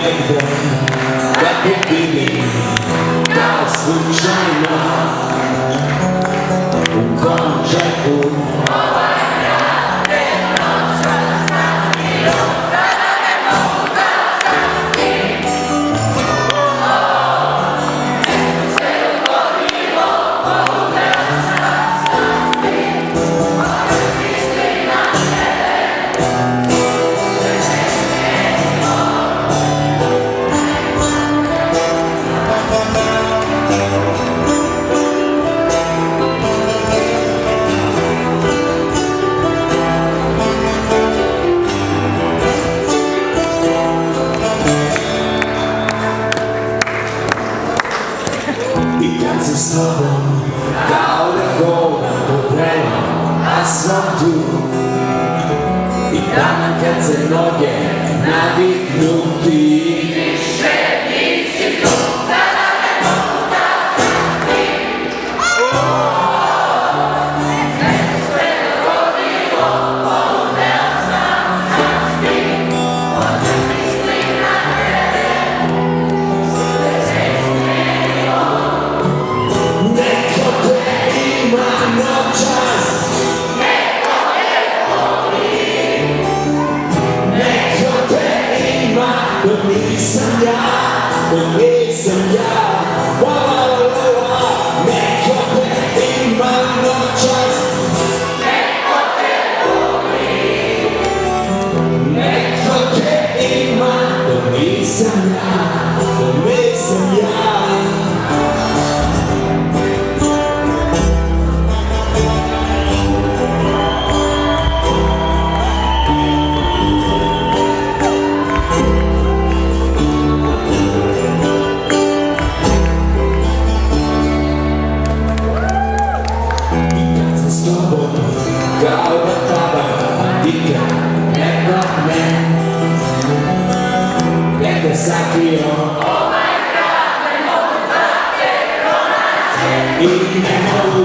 negdje da te vidim kao slučajno u končetu. I kad se s tobom kao da hodam po prelom asfaltu i dana kad se noge naviknu ti više nisi tu, sada ne mogu da sastim. Sve se dogodilo, poludeo sam sastim. Možda mislim na tebe, sve se izmenilo. Neko te ima noćas, neko te voli, neko te ima, to nisam ja, to nisam ja. Neko te ima noćas, neko te voli, neko te ima, to nisam ja, to nisam ja. Kao da tabak, dika, neko me gdje sakrio. Ovaj grad ne mogu da te pronađem i ne mogu